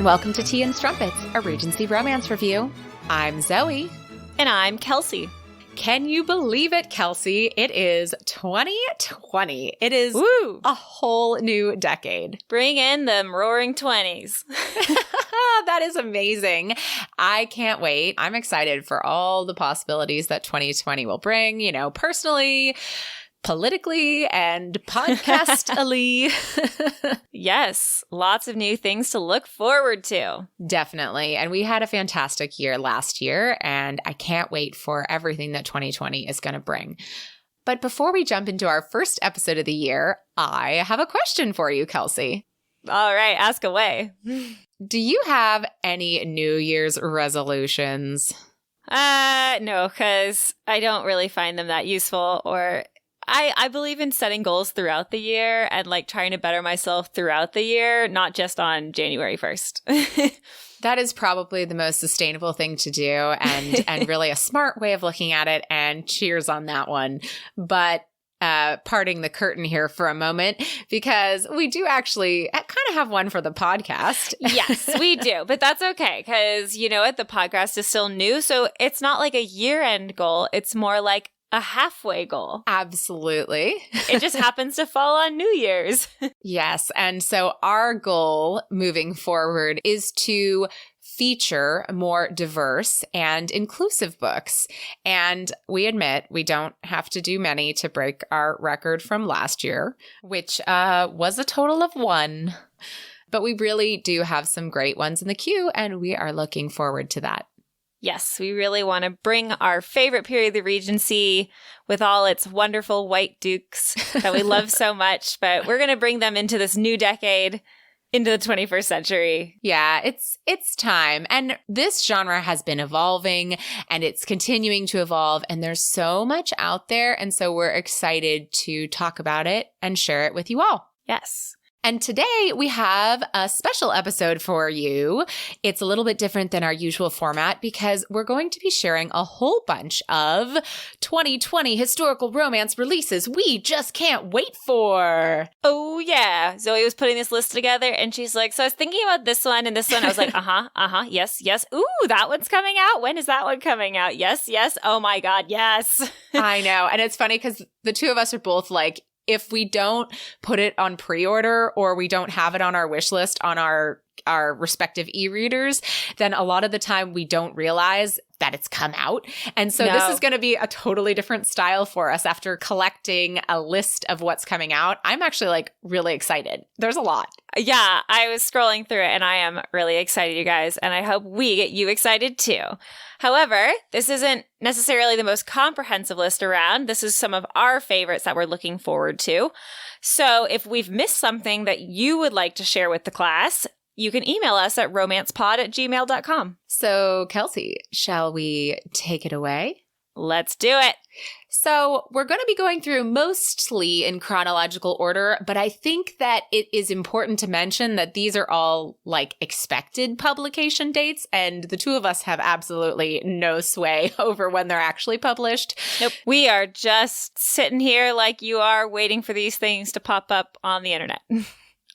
welcome to Tea and Strumpets, a Regency romance review. I'm Zoe. And I'm Kelsey. Can you believe it, Kelsey? It is 2020. It is a whole new decade. Bring in them roaring 20s. That is amazing. I can't wait. I'm excited for all the possibilities that 2020 will bring, you know, personally, politically, and podcastally. Yes, lots of new things to look forward to. Definitely. And we had a fantastic year last year, and I can't wait for everything that 2020 is going to bring. But before we jump into our first episode of the year, I have a question for you, Kelsey. All right, ask away. Do you have any New Year's resolutions? No, because I don't really find them that useful, or I believe in setting goals throughout the year and like trying to better myself throughout the year, not just on January 1st. That is probably the most sustainable thing to do and really a smart way of looking at it, and cheers on that one. But parting the curtain here for a moment, because we do actually kind of have one for the podcast. Yes, we do. But that's okay, because you know what? The podcast is still new. So it's not like a year-end goal. It's more like a halfway goal. Absolutely. It just happens to fall on New Year's. Yes. And so our goal moving forward is to feature more diverse and inclusive books. And we admit we don't have to do many to break our record from last year, which was a total of 1. But we really do have some great ones in the queue, and we are looking forward to that. Yes, we really want to bring our favorite period of the Regency with all its wonderful white dukes that we love so much, but we're going to bring them into this new decade, into the 21st century. Yeah, it's time. And this genre has been evolving, and it's continuing to evolve, and there's so much out there. And so we're excited to talk about it and share it with you all. Yes. And today we have a special episode for you. It's a little bit different than our usual format because we're going to be sharing a whole bunch of 2020 historical romance releases we just can't wait for. Oh, yeah. Zoe was putting this list together and she's like, so I was thinking about this one and this one. I was like, yes. Ooh, that one's coming out. When is that one coming out? Yes. Oh my God, yes. I know. And it's funny because the two of us are both like, if we don't put it on pre-order or we don't have it on our wish list on our respective e-readers, then a lot of the time we don't realize that it's come out. And so This is going to be a totally different style for us after collecting a list of what's coming out. I'm actually like really excited. There's a lot. Yeah, I was scrolling through it and I am really excited, you guys. And I hope we get you excited too. However, this isn't necessarily the most comprehensive list around. This is some of our favorites that we're looking forward to. So if we've missed something that you would like to share with the class, you can email us at romancepod@gmail.com. So, Kelsey, shall we take it away? Let's do it. So we're going to be going through mostly in chronological order, but I think that it is important to mention that these are all like expected publication dates, and the two of us have absolutely no sway over when they're actually published. Nope. We are just sitting here like you are, waiting for these things to pop up on the internet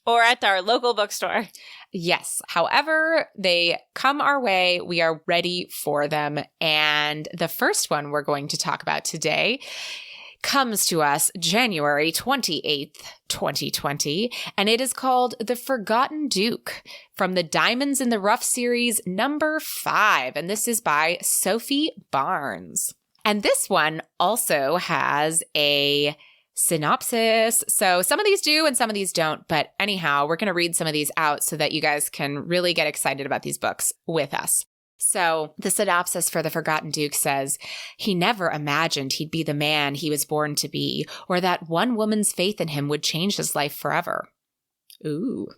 or at our local bookstore. Yes. However they come our way, we are ready for them. And the first one we're going to talk about today comes to us January 28th, 2020, and it is called The Forgotten Duke from the Diamonds in the Rough series number 5. And this is by Sophie Barnes. And this one also has a synopsis. So some of these do and some of these don't. But anyhow, we're going to read some of these out so that you guys can really get excited about these books with us. So the synopsis for The Forgotten Duke says, he never imagined he'd be the man he was born to be, or that one woman's faith in him would change his life forever. Ooh.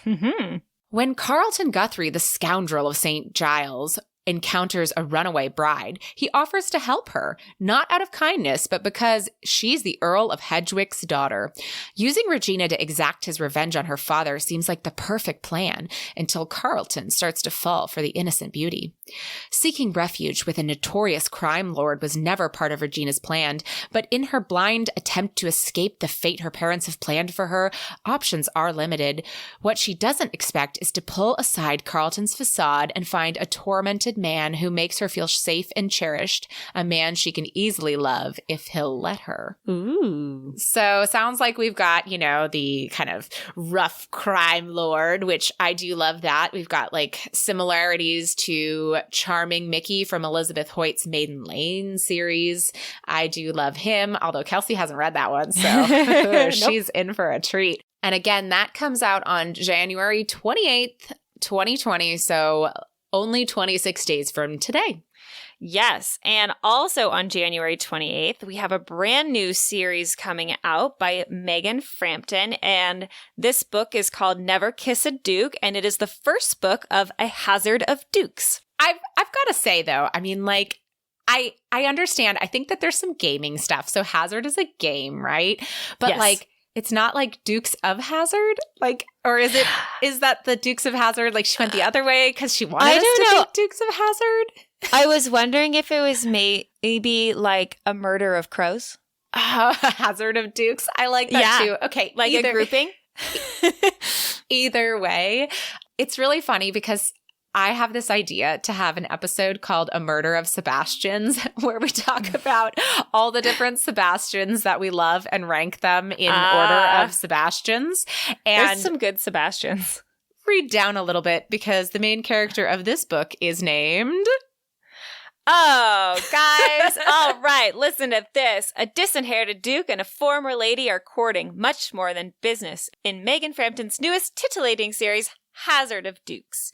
Mm-hmm. When Carlton Guthrie, the scoundrel of St. Giles, encounters a runaway bride, he offers to help her, not out of kindness, but because she's the Earl of Hedgewick's daughter. Using Regina to exact his revenge on her father seems like the perfect plan until Carlton starts to fall for the innocent beauty. Seeking refuge with a notorious crime lord was never part of Regina's plan, but in her blind attempt to escape the fate her parents have planned for her, options are limited. What she doesn't expect is to pull aside Carlton's facade and find a tormented man who makes her feel safe and cherished, a man she can easily love if he'll let her. Ooh. So sounds like we've got, you know, the kind of rough crime lord, which I do love that. We've got like similarities to Charming Mickey from Elizabeth Hoyt's Maiden Lane series. I do love him, although Kelsey hasn't read that one, so she's in for a treat. And again, that comes out on January 28th, 2020, so only 26 days from today. Yes. And also on January 28th, we have a brand new series coming out by Megan Frampton. And this book is called Never Kiss a Duke. And it is the first book of A Hazard of Dukes. I've got to say, though, I mean, like, I understand. I think that there's some gaming stuff. So Hazard is a game, right? But yes. Like, it's not like Dukes of Hazzard, like, or is that the Dukes of Hazzard? Like she went the other way because she wanted us to think Dukes of Hazzard. I was wondering if it was maybe like a murder of crows. Hazard of Dukes. I like that too. Okay, like a grouping. Either way, it's really funny because I have this idea to have an episode called A Murder of Sebastians where we talk about all the different Sebastians that we love and rank them in order of Sebastians. And there's some good Sebastians. Read down a little bit because the main character of this book is named... Oh, guys. All right. Listen to this. A disinherited duke and a former lady are courting much more than business in Megan Frampton's newest titillating series, Hazard of Dukes.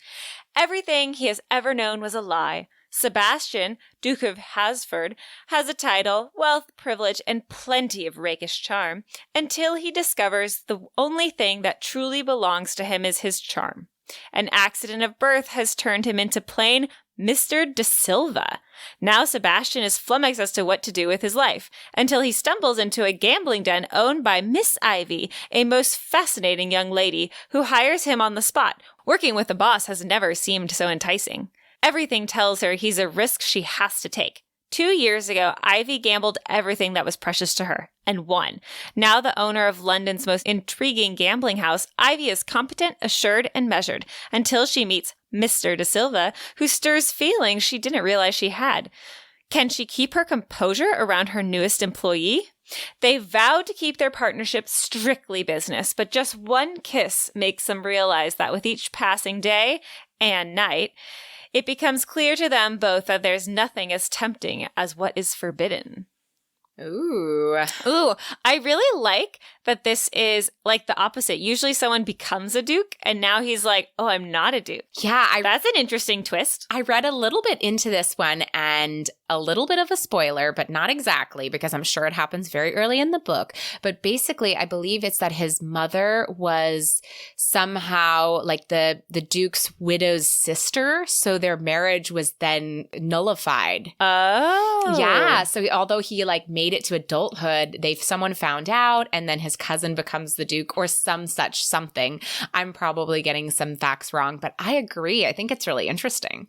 Everything he has ever known was a lie. Sebastian, Duke of Hasford, has a title, wealth, privilege, and plenty of rakish charm, until he discovers the only thing that truly belongs to him is his charm. An accident of birth has turned him into plain Mr. De Silva. Now Sebastian is flummoxed as to what to do with his life, until he stumbles into a gambling den owned by Miss Ivy, a most fascinating young lady, who hires him on the spot. Working with the boss has never seemed so enticing. Everything tells her he's a risk she has to take. 2 years ago, Ivy gambled everything that was precious to her, and won. Now the owner of London's most intriguing gambling house, Ivy is competent, assured, and measured, until she meets Mr. De Silva, who stirs feelings she didn't realize she had. Can she keep her composure around her newest employee? They vowed to keep their partnership strictly business, but just one kiss makes them realize that with each passing day and night, it becomes clear to them both that there's nothing as tempting as what is forbidden. Ooh, I really like that this is like the opposite. Usually someone becomes a duke and now he's like, oh, I'm not a duke. Yeah. That's an interesting twist. I read a little bit into this one and a little bit of a spoiler, but not exactly because I'm sure it happens very early in the book. But basically, I believe it's that his mother was somehow like the duke's widow's sister. So their marriage was then nullified. Oh. Yeah. So although he like made it to adulthood, someone found out and then his cousin becomes the duke or some such something. I'm probably getting some facts wrong, but I agree. I think it's really interesting.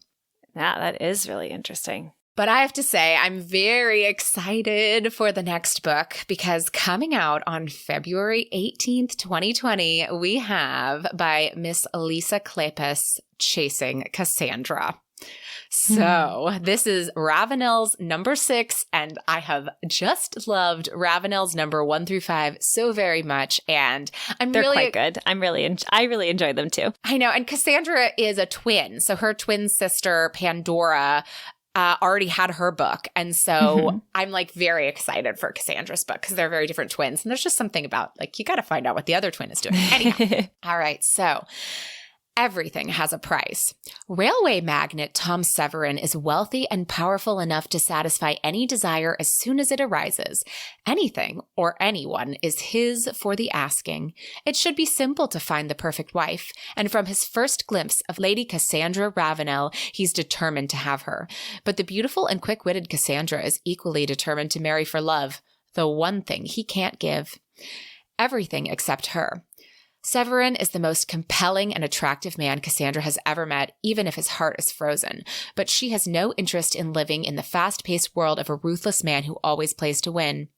Yeah, that is really interesting. But I have to say, I'm very excited for the next book because coming out on February 18th, 2020, we have by Miss Lisa Kleypas, Chasing Cassandra. So this is Ravenel's number 6, and I have just loved Ravenel's number 1 through 5 so very much, and they're quite good. I really enjoyed them too. I know, and Cassandra is a twin, so her twin sister Pandora already had her book, and so I'm like very excited for Cassandra's book because they're very different twins, and there's just something about like you got to find out what the other twin is doing. Anyhow, all right, so. Everything has a price. Railway magnate Tom Severin is wealthy and powerful enough to satisfy any desire as soon as it arises. Anything or anyone is his for the asking. It should be simple to find the perfect wife, and from his first glimpse of Lady Cassandra Ravenel, he's determined to have her. But the beautiful and quick-witted Cassandra is equally determined to marry for love, the one thing he can't give. Everything except her. Severin is the most compelling and attractive man Cassandra has ever met, even if his heart is frozen. But she has no interest in living in the fast-paced world of a ruthless man who always plays to win.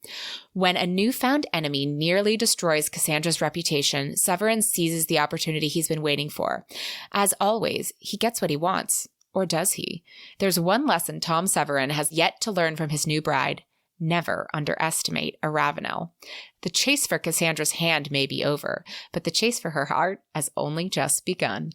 When a newfound enemy nearly destroys Cassandra's reputation, Severin seizes the opportunity he's been waiting for. As always, he gets what he wants. Or does he? There's one lesson Tom Severin has yet to learn from his new bride. Never underestimate a Ravenel. The chase for Cassandra's hand may be over, but the chase for her heart has only just begun.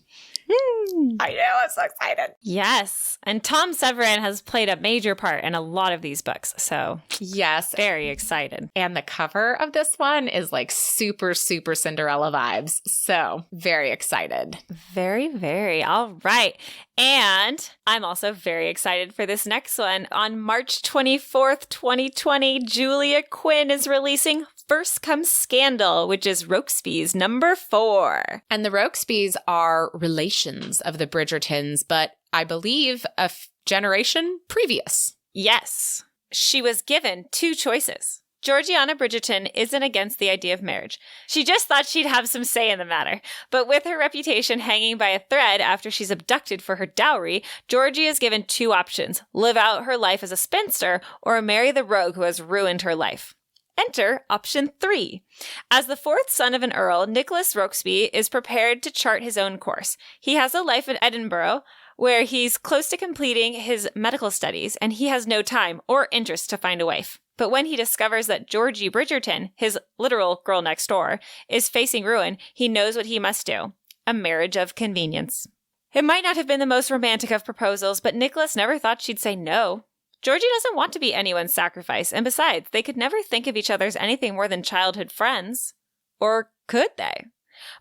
I know, I'm so excited. Yes. And Tom Severin has played a major part in a lot of these books. So, yes. Very excited. And the cover of this one is like super, super Cinderella vibes. So, very excited. Very, very. All right. And I'm also very excited for this next one. On March 24th, 2020, Julia Quinn is releasing First Comes Scandal, which is Rokesby's number 4. And the Rokesbys are relations of the Bridgertons, but I believe a generation previous. Yes. She was given 2 choices. Georgiana Bridgerton isn't against the idea of marriage. She just thought she'd have some say in the matter. But with her reputation hanging by a thread after she's abducted for her dowry, Georgie is given 2 options: live out her life as a spinster or marry the rogue who has ruined her life. Enter option 3. As the 4th son of an earl, Nicholas Rokesby is prepared to chart his own course. He has a life in Edinburgh where he's close to completing his medical studies, and he has no time or interest to find a wife. But when he discovers that Georgie Bridgerton, his literal girl next door, is facing ruin, he knows what he must do: a marriage of convenience. It might not have been the most romantic of proposals, but Nicholas never thought she'd say no. Georgie doesn't want to be anyone's sacrifice, and besides, they could never think of each other as anything more than childhood friends. Or could they?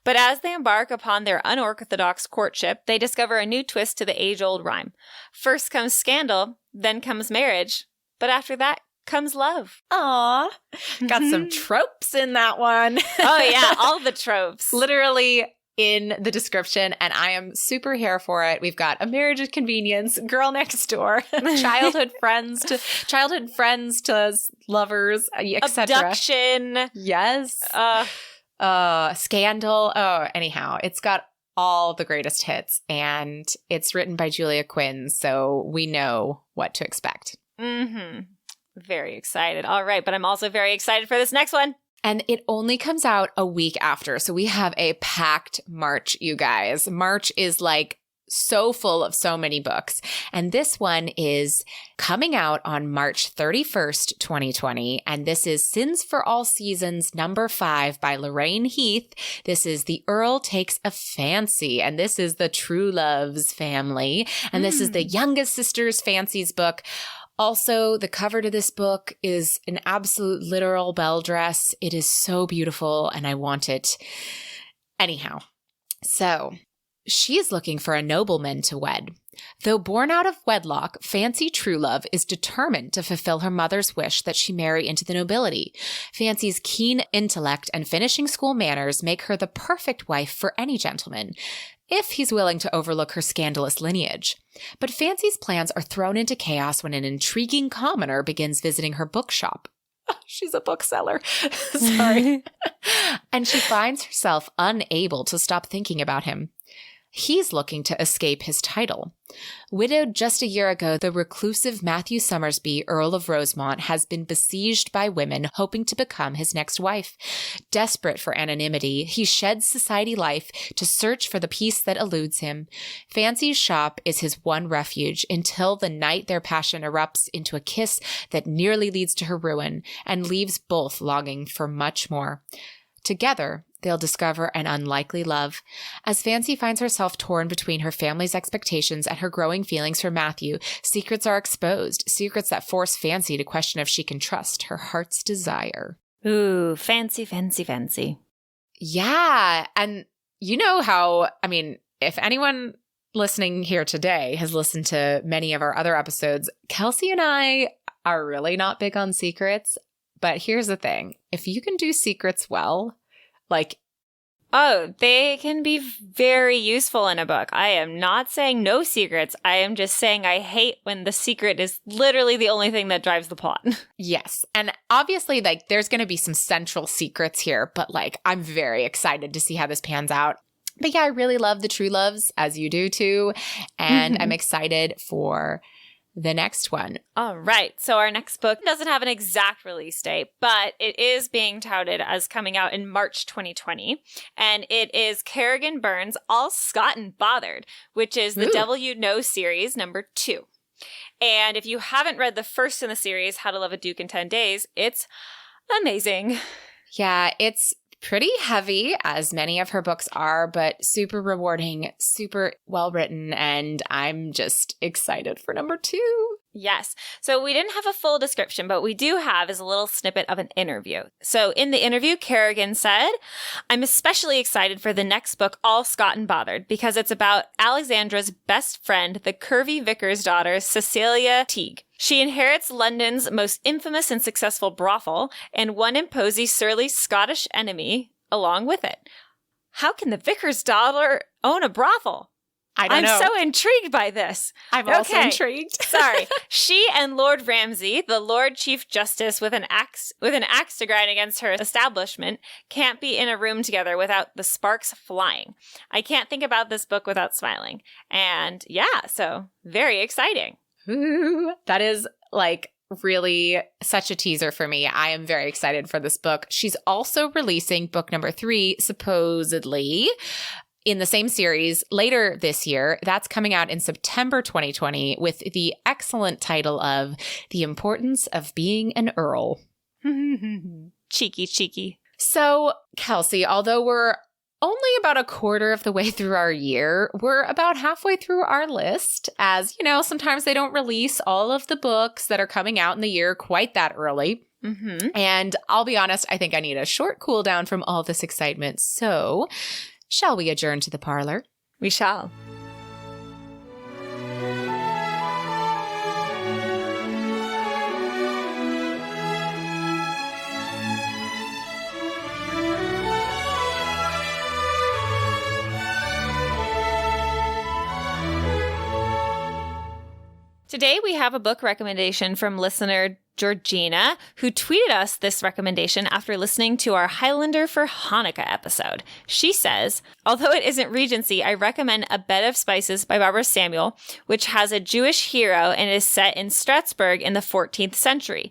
But as they embark upon their unorthodox courtship, they discover a new twist to the age-old rhyme. First comes scandal, then comes marriage, but after that comes love. Aw, got some tropes in that one. Oh yeah, all the tropes. Literally in the description, and I am super here for it. We've got a marriage of convenience, girl next door, childhood friends to lovers, etc. Abduction. Yes. Scandal. Oh, anyhow, it's got all the greatest hits, and it's written by Julia Quinn, so we know what to expect. Mm-hmm. Very excited. All right, but I'm also very excited for this next one. And it only comes out a week after. So we have a packed March, you guys. March is like so full of so many books. And this one is coming out on March 31st, 2020. And this is Sins for All Seasons, number 5 by Lorraine Heath. This is The Earl Takes a Fancy. And this is the True Loves family. And this is the youngest sister's fancies book. Also, the cover to this book is an absolute literal belle dress. It is so beautiful, and I want it. Anyhow, so she is looking for a nobleman to wed. Though born out of wedlock, Fancy Truelove is determined to fulfill her mother's wish that she marry into the nobility. Fancy's keen intellect and finishing school manners make her the perfect wife for any gentleman, if he's willing to overlook her scandalous lineage. But Fancy's plans are thrown into chaos when an intriguing commoner begins visiting her bookshop. Oh, she's a bookseller. Sorry. And she finds herself unable to stop thinking about him. He's looking to escape his title. Widowed just a year ago, the reclusive Matthew Somersby, Earl of Rosemont, has been besieged by women hoping to become his next wife. Desperate for anonymity, he sheds society life to search for the peace that eludes him. Fancy's shop is his one refuge until the night their passion erupts into a kiss that nearly leads to her ruin and leaves both longing for much more. Together, they'll discover an unlikely love. As Fancy finds herself torn between her family's expectations and her growing feelings for Matthew, secrets are exposed, secrets that force Fancy to question if she can trust her heart's desire. Ooh, fancy, fancy, fancy. Yeah, and you know how, if anyone listening here today has listened to many of our other episodes, Kelsey and I are really not big on secrets. But here's the thing. If you can do secrets well, like, oh, they can be very useful in a book. I am not saying no secrets. I am just saying I hate when the secret is literally the only thing that drives the plot. yes. And obviously, like, there's going to be some central secrets here, but like, I'm very excited to see how this pans out. But yeah, I really love the True Loves, as you do too. And I'm excited for the next one. All right. So our next book doesn't have an exact release date, but it is being touted as coming out in March 2020. And it is Kerrigan Byrne's All Scott and Bothered, which is the Devil You Know series number 2. And if you haven't read the first in the series, How to Love a Duke in 10 Days, it's amazing. Yeah, it's pretty heavy, as many of her books are, but super rewarding, super well written, and I'm just excited for number 2. Yes. So we didn't have a full description, but we do have is a little snippet of an interview. So in the interview, Kerrigan said, "I'm especially excited for the next book, All Scott and Bothered, because it's about Alexandra's best friend, the curvy vicar's daughter, Cecilia Teague. She inherits London's most infamous and successful brothel, and one imposing surly Scottish enemy along with it. How can the vicar's daughter own a brothel? I don't know. I'm so intrigued by this. I'm also intrigued. Sorry. She and Lord Ramsay, the Lord Chief Justice with an axe to grind against her establishment, can't be in a room together without the sparks flying. I can't think about this book without smiling." And yeah, so very exciting. Ooh, that is like really such a teaser for me. I am very excited for this book. She's also releasing book number 3, supposedly, in the same series later this year. That's coming out in September 2020 with the excellent title of The Importance of Being an Earl. Cheeky. So, Kelsey, although we're only about a quarter of the way through our year, we're about halfway through our list. As you know, sometimes they don't release all of the books that are coming out in the year quite that early. And I'll be honest, I think I need a short cool down from all this excitement. So, shall we adjourn to the parlor? We shall. Today we have a book recommendation from listener Georgina, who tweeted us this recommendation after listening to our Highlander for Hanukkah episode. She says, "Although it isn't Regency, I recommend A Bed of Spices by Barbara Samuel, which has a Jewish hero and is set in Strasbourg in the 14th century.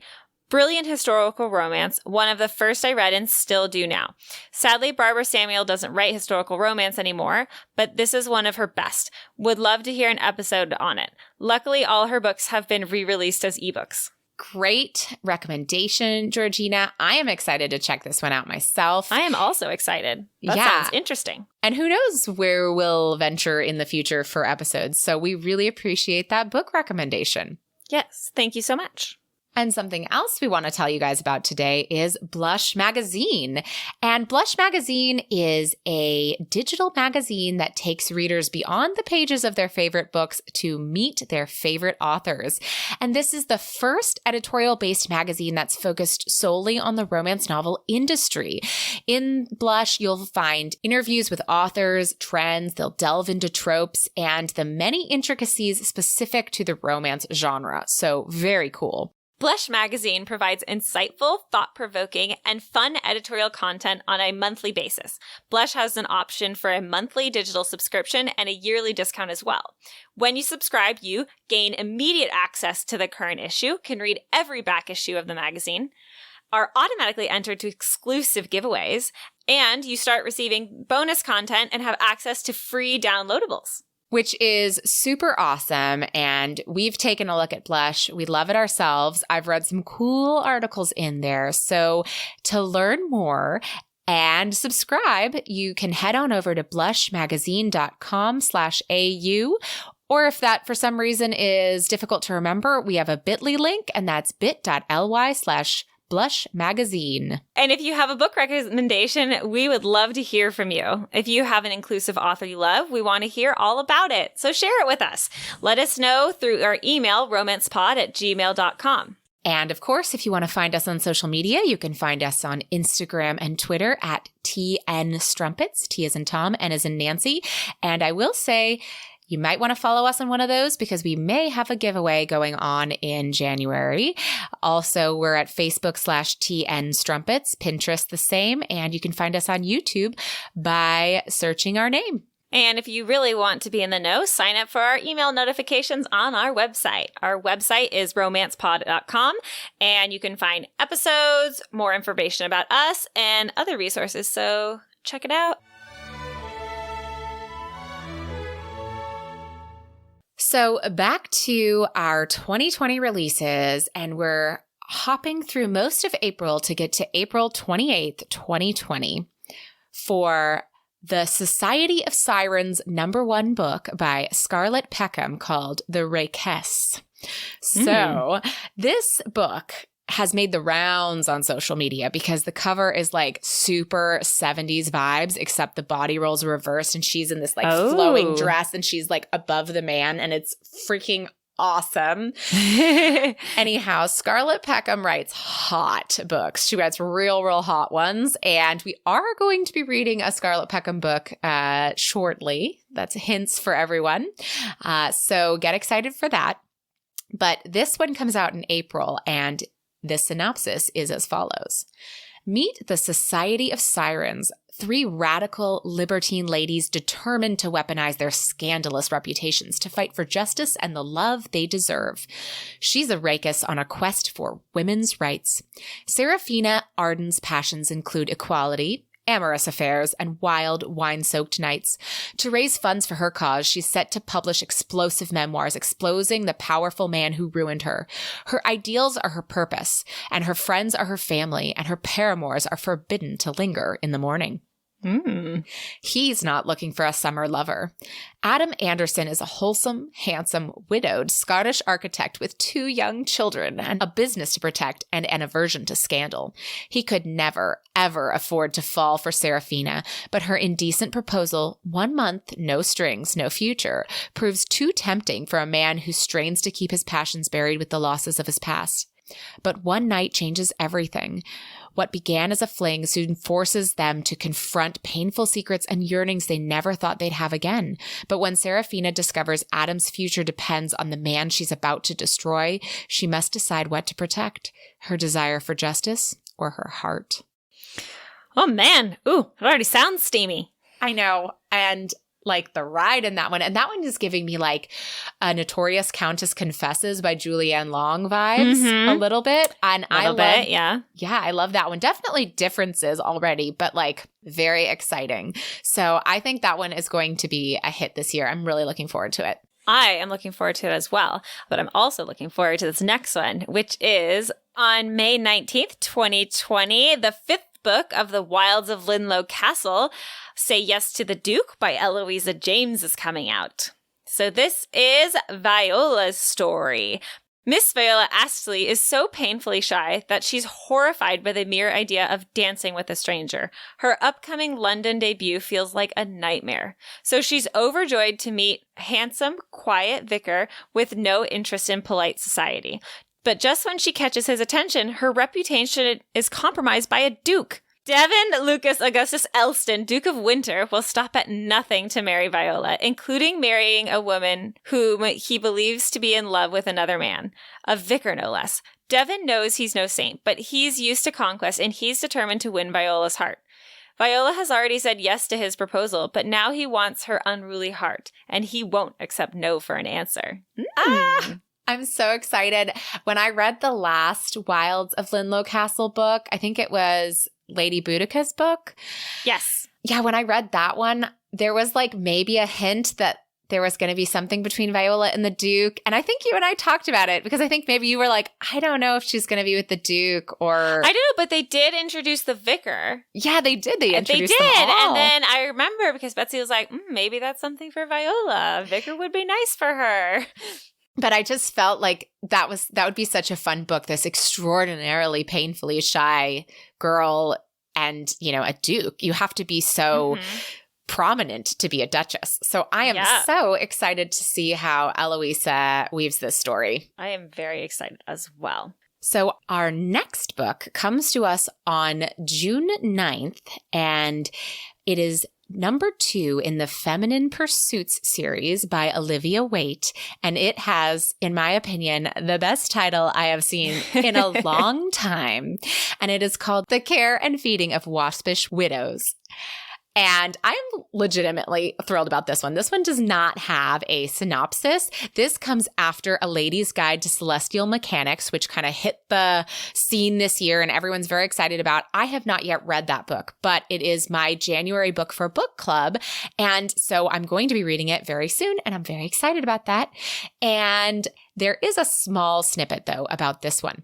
Brilliant historical romance, one of the first I read and still do now. Sadly, Barbara Samuel doesn't write historical romance anymore, but this is one of her best. Would love to hear an episode on it. Luckily, all her books have been re-released as ebooks." Great recommendation, Georgina. I am excited to check this one out myself. I am also excited. That sounds interesting. And who knows where we'll venture in the future for episodes. So we really appreciate that book recommendation. Yes, thank you so much. And something else we want to tell you guys about today is Blush Magazine. And Blush Magazine is a digital magazine that takes readers beyond the pages of their favorite books to meet their favorite authors. And this is the first editorial-based magazine that's focused solely on the romance novel industry. In Blush, you'll find interviews with authors, trends, they'll delve into tropes, and the many intricacies specific to the romance genre. So very cool. Blush Magazine provides insightful, thought-provoking, and fun editorial content on a monthly basis. Blush has an option for a monthly digital subscription and a yearly discount as well. When you subscribe, you gain immediate access to the current issue, can read every back issue of the magazine, are automatically entered to exclusive giveaways, and you start receiving bonus content and have access to free downloadables. Which is super awesome. And we've taken a look at Blush. We love it ourselves. I've read some cool articles in there. So to learn more and subscribe, you can head on over to blushmagazine.com/AU. Or if that for some reason is difficult to remember, we have a bit.ly link, and that's bit.ly/blushmag. Blush Magazine. And if you have a book recommendation, we would love to hear from you. If you have an inclusive author you love, we want to hear all about it. So share it with us. Let us know through our email, romancepod@gmail.com. And of course, if you want to find us on social media, you can find us on Instagram and Twitter at TN_Strumpets, T as in Tom, N as in Nancy. And I will say, you might want to follow us on one of those because we may have a giveaway going on in January. Also, we're at Facebook/TN_Strumpets, Pinterest the same, and you can find us on YouTube by searching our name. And if you really want to be in the know, sign up for our email notifications on our website. Our website is romancepod.com, and you can find episodes, more information about us, and other resources. So check it out. So back to our 2020 releases, and we're hopping through most of April to get to April 28th, 2020 for the Society of Sirens #1 book by Scarlett Peckham called The Regency. So this book has made the rounds on social media because the cover is like super 70s vibes, except the body rolls reversed and she's in this like flowing dress and she's like above the man, and it's freaking awesome. Anyhow, Scarlett Peckham writes hot books. She writes real hot ones. And we are going to be reading a Scarlett Peckham book shortly. That's hints for everyone. So get excited for that. But this one comes out in April, and the synopsis is as follows. Meet the Society of Sirens, 3 radical libertine ladies determined to weaponize their scandalous reputations to fight for justice and the love they deserve. She's a Regency on a quest for women's rights. Serafina Arden's passions include equality, amorous affairs, and wild, wine-soaked nights. To raise funds for her cause, she's set to publish explosive memoirs exposing the powerful man who ruined her. Her ideals are her purpose, and her friends are her family, and her paramours are forbidden to linger in the morning. He's not looking for a summer lover. Adam Anderson is a wholesome, handsome, widowed Scottish architect with 2 young children and a business to protect and an aversion to scandal. He could never, ever afford to fall for Serafina, but her indecent proposal, 1 month, no strings, no future, proves too tempting for a man who strains to keep his passions buried with the losses of his past. But one night changes everything. What began as a fling soon forces them to confront painful secrets and yearnings they never thought they'd have again. But when Serafina discovers Adam's future depends on the man she's about to destroy, she must decide what to protect, her desire for justice or her heart. Oh, man. Ooh, it already sounds steamy. I know. And like the ride in that one. And that one is giving me like a Notorious Countess Confesses by Julianne Long vibes a little bit. And yeah. Yeah, I love that one. Definitely differences already, but like very exciting. So I think that one is going to be a hit this year. I'm really looking forward to it. I am looking forward to it as well, but I'm also looking forward to this next one, which is on May 19th, 2020, the 5th book of the Wilds of Linlow Castle, Say Yes to the Duke by Eloisa James, is coming out. So this is Viola's story. Miss Viola Astley is so painfully shy that she's horrified by the mere idea of dancing with a stranger. Her upcoming London debut feels like a nightmare. So she's overjoyed to meet a handsome, quiet vicar with no interest in polite society. But just when she catches his attention, her reputation is compromised by a duke. Devin Lucas Augustus Elston, Duke of Winter, will stop at nothing to marry Viola, including marrying a woman whom he believes to be in love with another man, a vicar no less. Devin knows he's no saint, but he's used to conquest and he's determined to win Viola's heart. Viola has already said yes to his proposal, but now he wants her unruly heart, and he won't accept no for an answer. I'm so excited. When I read the last Wilds of Linlow Castle book, I think it was Lady Boudica's book. Yes. Yeah, when I read that one, there was like maybe a hint that there was going to be something between Viola and the Duke. And I think you and I talked about it because I think maybe you were like, I don't know if she's going to be with the Duke or... I don't know, but they did introduce the vicar. Yeah, they did. They introduced them all. And then I remember because Betsy was like, maybe that's something for Viola. Vicar would be nice for her. But I just felt like that would be such a fun book, this extraordinarily painfully shy girl and, a duke. You have to be so prominent to be a duchess. So I am so excited to see how Eloisa weaves this story. I am very excited as well. So our next book comes to us on June 9th, and it is number 2 in the Feminine Pursuits series by Olivia Waite. And it has, in my opinion, the best title I have seen in a long time. And it is called The Care and Feeding of Waspish Widows. And I'm legitimately thrilled about this one. This one does not have a synopsis. This comes after A Lady's Guide to Celestial Mechanics, which kind of hit the scene this year and everyone's very excited about. I have not yet read that book, but it is my January book for book club. And so I'm going to be reading it very soon, and I'm very excited about that. And there is a small snippet, though, about this one.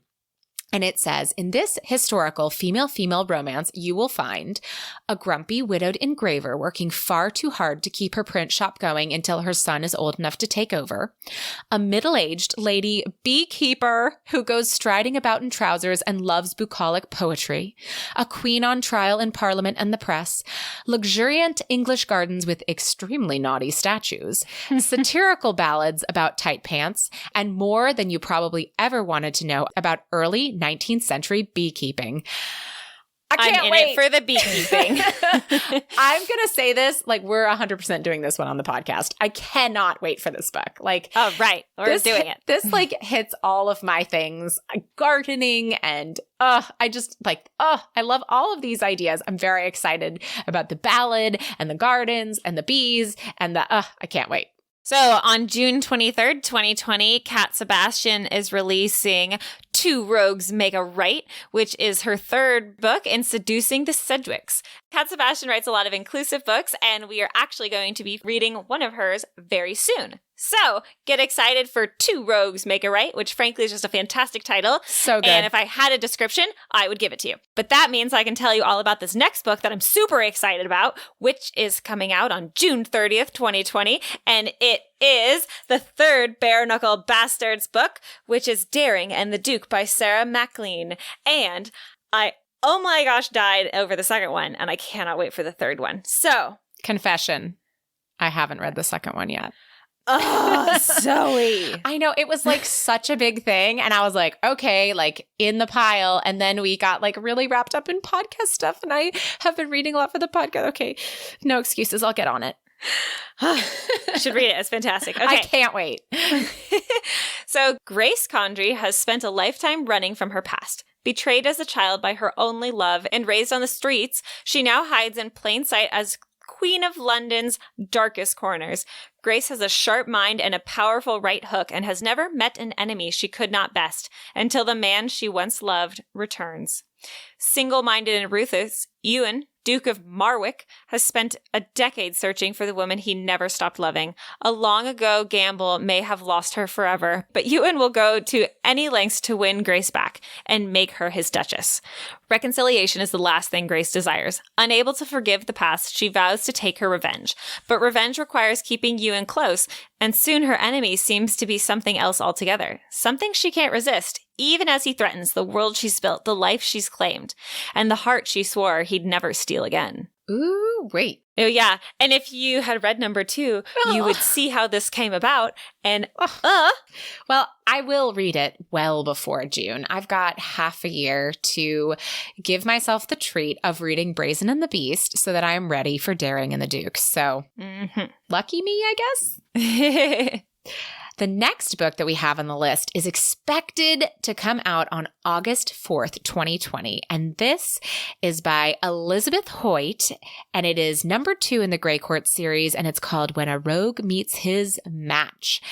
And it says, in this historical female-female romance, you will find a grumpy widowed engraver working far too hard to keep her print shop going until her son is old enough to take over, a middle-aged lady beekeeper who goes striding about in trousers and loves bucolic poetry, a queen on trial in Parliament and the press, luxuriant English gardens with extremely naughty statues, satirical ballads about tight pants, and more than you probably ever wanted to know about early 19th century beekeeping. I'm in it for the beekeeping. I'm going to say this, like, we're 100% doing this one on the podcast. I cannot wait for this book. Like, oh, right. We're doing it. This hits all of my things, gardening and, I love all of these ideas. I'm very excited about the ballad and the gardens and the bees and I can't wait. So on June 23rd, 2020, Kat Sebastian is releasing Two Rogues Make a Right, which is her third book in Seducing the Sedgwicks. Kat Sebastian writes a lot of inclusive books, and we are actually going to be reading one of hers very soon. So get excited for Two Rogues Make a Right, which frankly is just a fantastic title. So good. And if I had a description, I would give it to you. But that means I can tell you all about this next book that I'm super excited about, which is coming out on June 30th, 2020. And it is the third Bare Knuckle Bastards book, which is Daring and the Duke by Sarah MacLean. And I, oh my gosh, died over the second one, and I cannot wait for the third one. So, confession, I haven't read the second one yet. Oh, Zoe. I know, it was such a big thing. And I was like, okay, in the pile. And then we got really wrapped up in podcast stuff. And I have been reading a lot for the podcast. Okay, no excuses. I'll get on it. You should read it. It's fantastic. Okay. I can't wait. So Grace Condry has spent a lifetime running from her past. Betrayed as a child by her only love and raised on the streets, she now hides in plain sight as Queen of London's darkest corners. Grace has a sharp mind and a powerful right hook and has never met an enemy she could not best until the man she once loved returns. Single-minded and ruthless, Ewan, Duke of Marwick, has spent a decade searching for the woman he never stopped loving. A long-ago gamble may have lost her forever, but Ewan will go to any lengths to win Grace back and make her his duchess. Reconciliation is the last thing Grace desires. Unable to forgive the past, she vows to take her revenge. But revenge requires keeping Ewan close, and soon her enemy seems to be something else altogether. Something she can't resist, even as he threatens the world she's built, the life she's claimed, and the heart she swore he'd never steal again. Ooh, wait. Oh, yeah. And if you had read number 2, you would see how this came about. And, Well, I will read it well before June. I've got half a year to give myself the treat of reading Brazen and the Beast so that I am ready for Daring and the Duke. So, lucky me, I guess. The next book that we have on the list is expected to come out on August 4th, 2020. And this is by Elizabeth Hoyt, and it is number 2 in the Grey Court series, and it's called When a Rogue Meets His Match.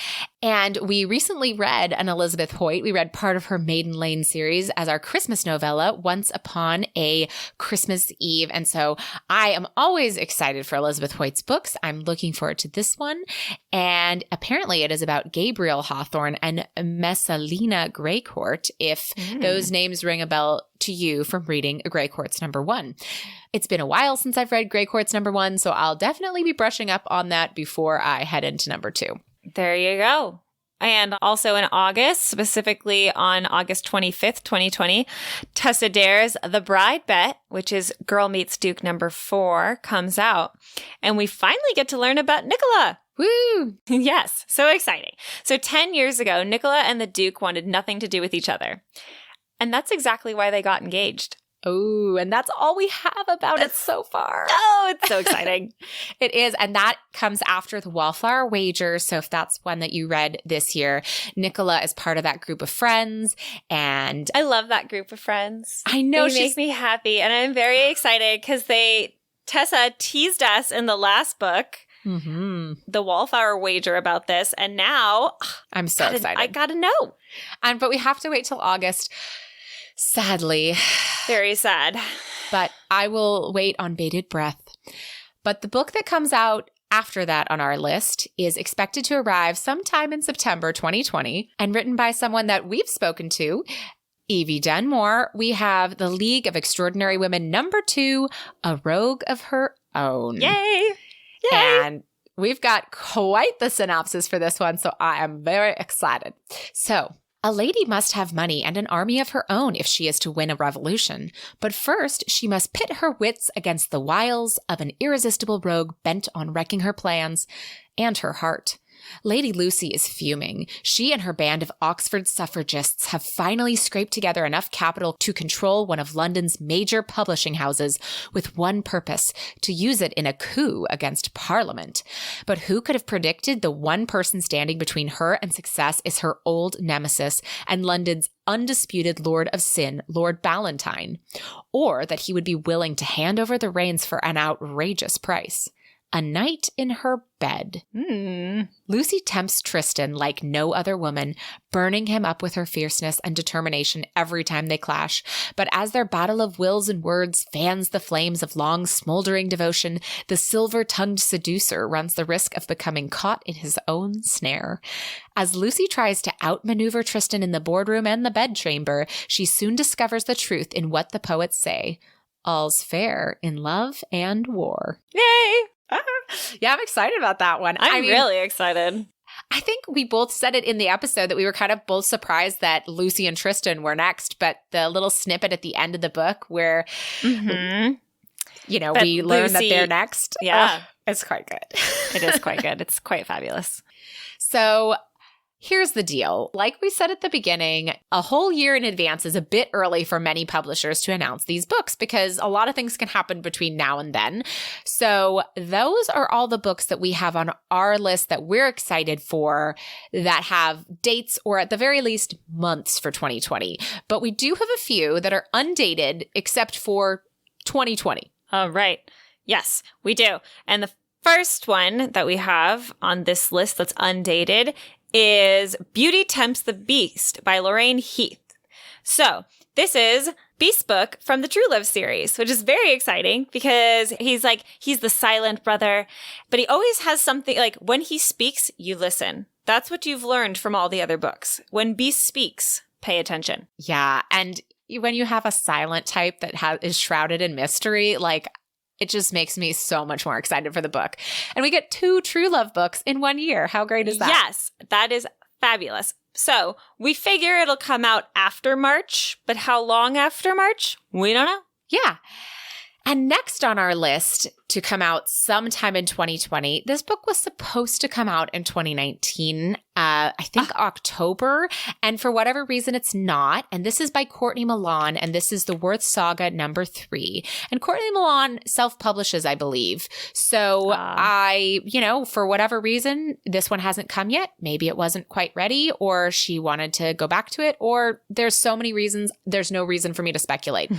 And we recently read an Elizabeth Hoyt. We read part of her Maiden Lane series as our Christmas novella, Once Upon a Christmas Eve. And so I am always excited for Elizabeth Hoyt's books. I'm looking forward to this one. And apparently it is about Gabriel Hawthorne and Messalina Greycourt, if those names ring a bell to you from reading Greycourt's number 1. It's been a while since I've read Greycourt's number 1, so I'll definitely be brushing up on that before I head into number 2. There you go. And also in August, specifically on August 25th, 2020, Tessa Dare's The Bride Bet, which is Girl Meets Duke #4, comes out. And we finally get to learn about Nicola. Woo! Yes, so exciting. So 10 years ago, Nicola and the Duke wanted nothing to do with each other. And that's exactly why they got engaged. Oh, and that's all we have about it so far. Oh, it's so exciting. It is. And that comes after the Wallflower Wager. So if that's one that you read this year, Nicola is part of that group of friends. And I love that group of friends. I know they make me happy. And I'm very excited because Tessa teased us in the last book, the Wallflower Wager, about this. And now I'm so excited. I got to know. But we have to wait till August. Sadly. Very sad. But I will wait on bated breath. But the book that comes out after that on our list is expected to arrive sometime in September 2020 and written by someone that we've spoken to, Evie Dunmore. We have The League of Extraordinary Women #2, A Rogue of Her Own. Yay! Yay! And we've got quite the synopsis for this one, so I am very excited. So, a lady must have money and an army of her own if she is to win a revolution. But first, she must pit her wits against the wiles of an irresistible rogue bent on wrecking her plans and her heart. Lady Lucy is fuming. She and her band of Oxford suffragists have finally scraped together enough capital to control one of London's major publishing houses with one purpose, to use it in a coup against Parliament. But who could have predicted the one person standing between her and success is her old nemesis and London's undisputed Lord of Sin, Lord Ballantyne? Or that he would be willing to hand over the reins for an outrageous price? A night in her bed. Lucy tempts Tristan like no other woman, burning him up with her fierceness and determination every time they clash. But as their battle of wills and words fans the flames of long, smoldering devotion, the silver-tongued seducer runs the risk of becoming caught in his own snare. As Lucy tries to outmaneuver Tristan in the boardroom and the bedchamber, she soon discovers the truth in what the poets say. All's fair in love and war. Yay! Yeah, I'm excited about that one. I'm really excited. I think we both said it in the episode that we were kind of both surprised that Lucy and Tristan were next, but the little snippet at the end of the book where, we learn that they're next. Yeah. It's quite good. It is quite good. It's quite fabulous. So here's the deal. Like we said at the beginning, a whole year in advance is a bit early for many publishers to announce these books because a lot of things can happen between now and then. So those are all the books that we have on our list that we're excited for that have dates or at the very least months for 2020. But we do have a few that are undated except for 2020. All right. Yes, we do. And the first one that we have on this list that's undated is Beauty Tempts the Beast by Lorraine Heath. So this is Beast's book from the True Love series, which is very exciting because he's the silent brother, but he always has something like when he speaks, you listen. That's what you've learned from all the other books. When Beast speaks, pay attention. Yeah. And when you have a silent type that is shrouded in mystery, it just makes me so much more excited for the book. And we get 2 True Love books in 1 year. How great is that? Yes, that is fabulous. So we figure it'll come out after March, but how long after March? We don't know. Yeah. And next on our list to come out sometime in 2020, this book was supposed to come out in 2019, I think October. And for whatever reason, it's not. And this is by Courtney Milan. And this is The Worth Saga #3. And Courtney Milan self-publishes, I believe. So for whatever reason, this one hasn't come yet. Maybe it wasn't quite ready or she wanted to go back to it, or there's so many reasons. There's no reason for me to speculate.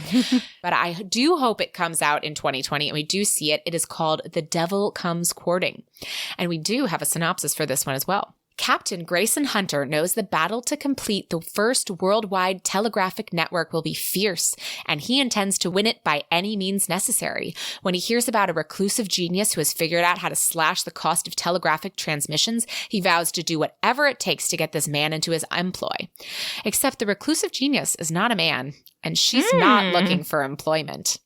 But I do hope it comes out in 2020 and we do see it. It is called The Devil Comes Courting. And we do have a synopsis for this one as well. Captain Grayson Hunter knows the battle to complete the first worldwide telegraphic network will be fierce, and he intends to win it by any means necessary. When he hears about a reclusive genius who has figured out how to slash the cost of telegraphic transmissions, he vows to do whatever it takes to get this man into his employ. Except the reclusive genius is not a man, and she's not looking for employment.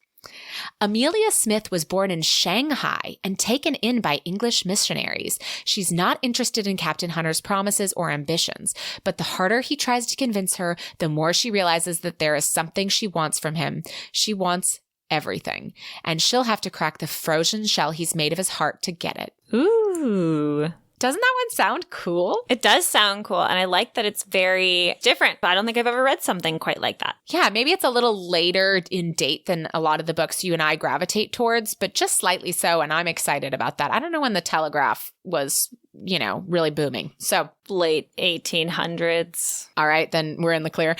Amelia Smith was born in Shanghai and taken in by English missionaries. She's not interested in Captain Hunter's promises or ambitions, but the harder he tries to convince her, the more she realizes that there is something she wants from him. She wants everything, and she'll have to crack the frozen shell he's made of his heart to get it. Ooh. Doesn't that one sound cool? It does sound cool, and I like that it's very different. I don't think I've ever read something quite like that. Yeah, maybe it's a little later in date than a lot of the books you and I gravitate towards, but just slightly so, and I'm excited about that. I don't know when the Telegraph was, really booming. So Late 1800s. All right, then we're in the clear.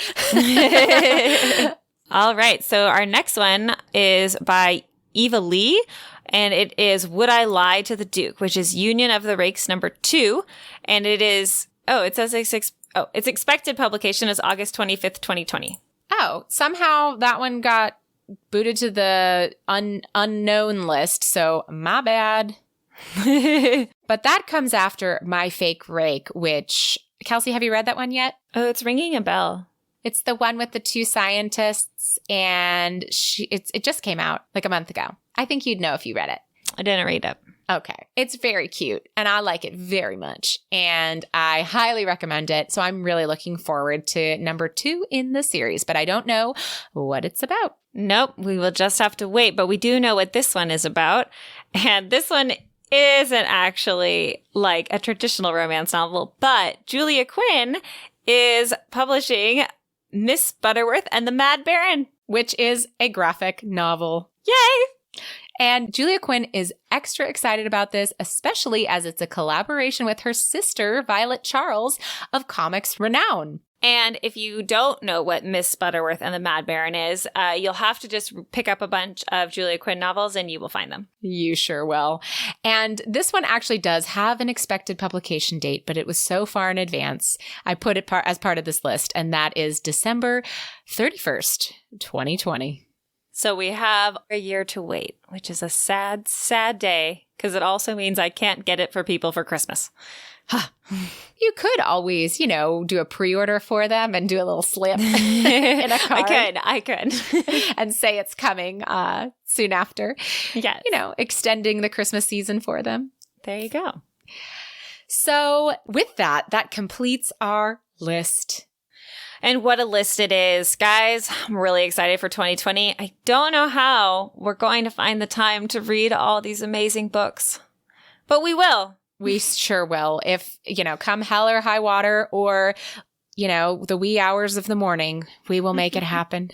All right, so our next one is by Eva Lee, and it is Would I Lie to the Duke, which is Union of the Rakes #2, and it is, its expected publication is August 25th, 2020. Oh, somehow that one got booted to the unknown list, so my bad. But that comes after My Fake Rake, which, Kelsey, have you read that one yet? Oh, it's ringing a bell. It's the one with the two scientists, and it just came out like a month ago. I think you'd know if you read it. I didn't read it. Okay. It's very cute, and I like it very much, and I highly recommend it. So I'm really looking forward to #2 in the series, but I don't know what it's about. Nope, we will just have to wait, but we do know what this one is about, and this one isn't actually like a traditional romance novel, but Julia Quinn is publishing Miss Butterworth and the Mad Baron, which is a graphic novel. Yay! And Julia Quinn is extra excited about this, especially as it's a collaboration with her sister, Violet Charles, of comics renown. And if you don't know what Miss Butterworth and the Mad Baron is, you'll have to just pick up a bunch of Julia Quinn novels and you will find them. You sure will. And this one actually does have an expected publication date, but it was so far in advance. I put it as part of this list, and that is December 31st, 2020. So we have a year to wait, which is a sad, sad day, because it also means I can't get it for people for Christmas. You could always, do a pre-order for them and do a little slip in a card. I could. And say it's coming soon after. Yes. Extending the Christmas season for them. There you go. So with that completes our list. And what a list it is. Guys, I'm really excited for 2020. I don't know how we're going to find the time to read all these amazing books, but we will. We sure will. If, come hell or high water or, the wee hours of the morning, we will make it happen.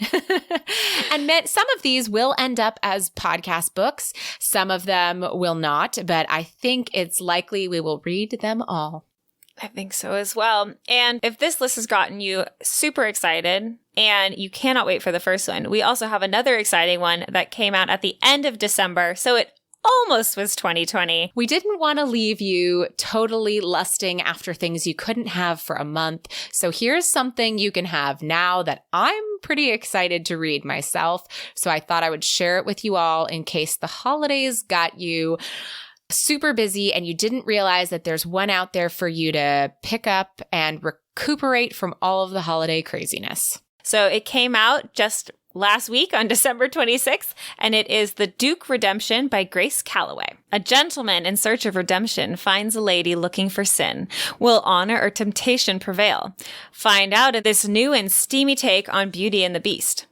And some of these will end up as podcast books. Some of them will not, but I think it's likely we will read them all. I think so as well. And if this list has gotten you super excited and you cannot wait for the first one, we also have another exciting one that came out at the end of December. So it almost was 2020. We didn't want to leave you totally lusting after things you couldn't have for a month. So here's something you can have now that I'm pretty excited to read myself. So I thought I would share it with you all in case the holidays got you super busy and you didn't realize that there's one out there for you to pick up and recuperate from all of the holiday craziness. So it came out just last week on December 26th, and it is The Duke Redemption by Grace Calloway. A gentleman in search of redemption finds a lady looking for sin. Will honor or temptation prevail? Find out in this new and steamy take on Beauty and the Beast.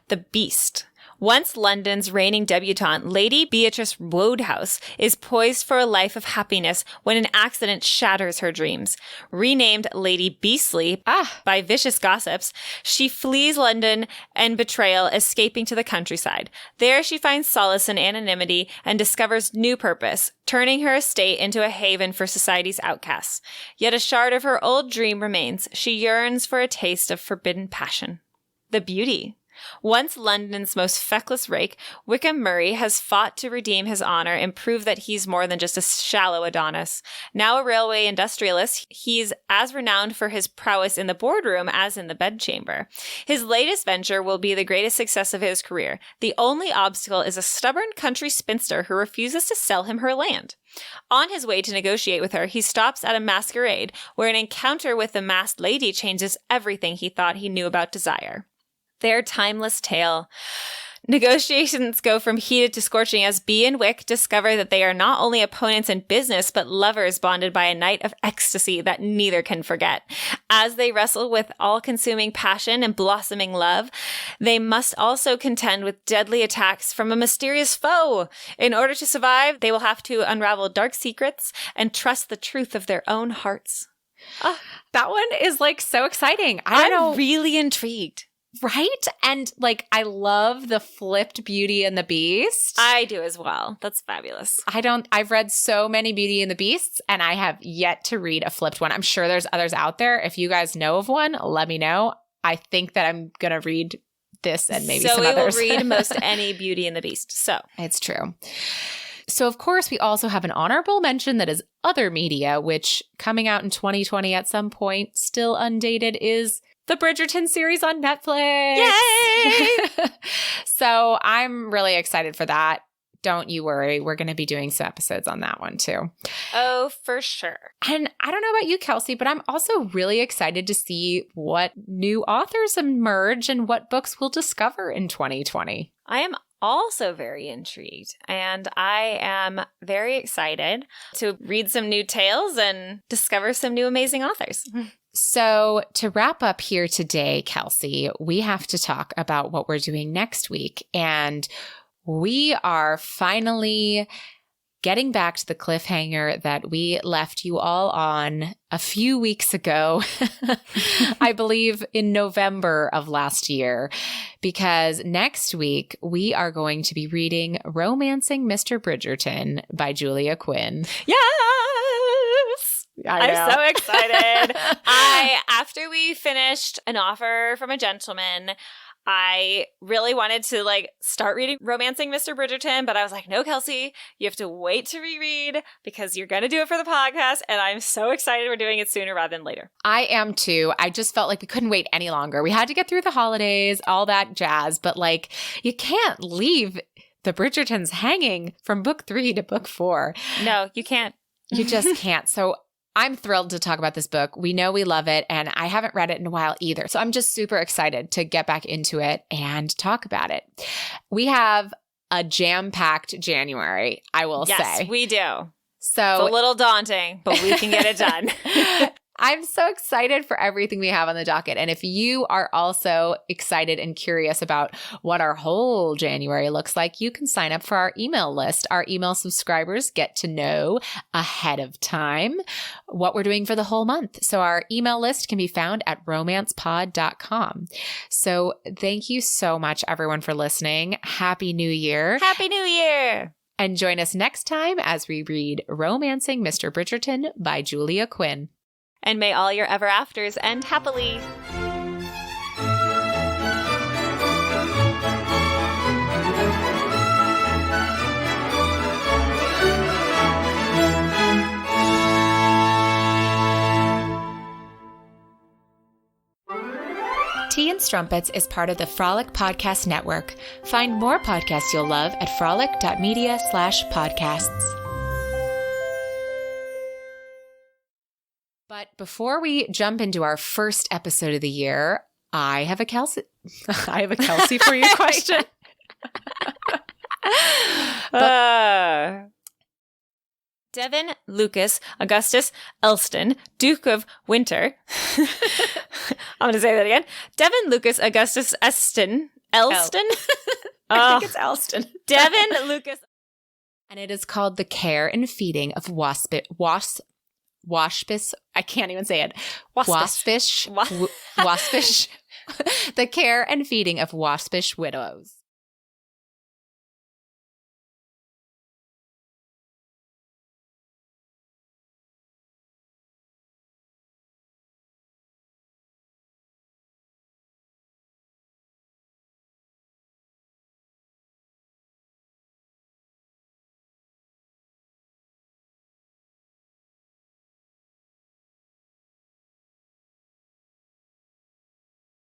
The Beast. Once London's reigning debutante, Lady Beatrice Wodehouse is poised for a life of happiness when an accident shatters her dreams. Renamed Lady Beastly by vicious gossips, she flees London and betrayal, escaping to the countryside. There she finds solace in anonymity and discovers new purpose, turning her estate into a haven for society's outcasts. Yet a shard of her old dream remains. She yearns for a taste of forbidden passion. The Beauty. Once London's most feckless rake, Wickham Murray has fought to redeem his honor and prove that he's more than just a shallow Adonis. Now a railway industrialist, he's as renowned for his prowess in the boardroom as in the bedchamber. His latest venture will be the greatest success of his career. The only obstacle is a stubborn country spinster who refuses to sell him her land. On his way to negotiate with her, he stops at a masquerade, where an encounter with the masked lady changes everything he thought he knew about desire. Their timeless tale. Negotiations go from heated to scorching as Bee and Wick discover that they are not only opponents in business, but lovers bonded by a night of ecstasy that neither can forget. As they wrestle with all-consuming passion and blossoming love, they must also contend with deadly attacks from a mysterious foe. In order to survive, they will have to unravel dark secrets and trust the truth of their own hearts. That one is like so exciting. I'm really intrigued. Right? And like, I love the flipped Beauty and the Beast. I do as well. That's fabulous. I've read so many Beauty and the Beasts and I have yet to read a flipped one. I'm sure there's others out there. If you guys know of one, let me know. I think that I'm going to read this and maybe some others. So we will read most any Beauty and the Beast. So it's true. So, of course, we also have an honorable mention that is other media, which coming out in 2020 at some point, still undated, is the Bridgerton series on Netflix. Yay! So I'm really excited for that. Don't you worry. We're going to be doing some episodes on that one too. Oh, for sure. And I don't know about you, Kelsey, but I'm also really excited to see what new authors emerge and what books we'll discover in 2020. I am also very intrigued, and I am very excited to read some new tales and discover some new amazing authors. So to wrap up here today, Kelsey, we have to talk about what we're doing next week. And we are finally getting back to the cliffhanger that we left you all on a few weeks ago, I believe in November of last year, because next week we are going to be reading Romancing Mr. Bridgerton by Julia Quinn. Yes! I'm so excited. After we finished An Offer from a Gentleman, I really wanted to start reading Romancing Mr. Bridgerton, but I was like, no, Kelsey, you have to wait to reread because you're going to do it for the podcast. And I'm so excited we're doing it sooner rather than later. I am too. I just felt like we couldn't wait any longer. We had to get through the holidays, all that jazz, but you can't leave the Bridgertons hanging from book 3 to book 4. No, you can't. You just can't. So I'm thrilled to talk about this book. We know we love it, and I haven't read it in a while either. So I'm just super excited to get back into it and talk about it. We have a jam-packed January, I will say. Yes, we do. So it's a little daunting, but we can get it done. I'm so excited for everything we have on the docket. And if you are also excited and curious about what our whole January looks like, you can sign up for our email list. Our email subscribers get to know ahead of time what we're doing for the whole month. So our email list can be found at romancepod.com. So thank you so much, everyone, for listening. Happy New Year. Happy New Year. And join us next time as we read Romancing Mr. Bridgerton by Julia Quinn. And may all your ever afters end happily. Tea and Strumpets is part of the Frolic Podcast Network. Find more podcasts you'll love at frolic.media/podcasts. But before we jump into our first episode of the year, I have a Kelsey for you question. Devin Lucas Augustus Elston, Duke of Winter. I'm going to say that again. Devin Lucas Augustus Elston. I think it's Elston. Devin Lucas. And it is called The Care and Feeding of Waspish. I can't even say it. Waspish. The Care and Feeding of Waspish Widows.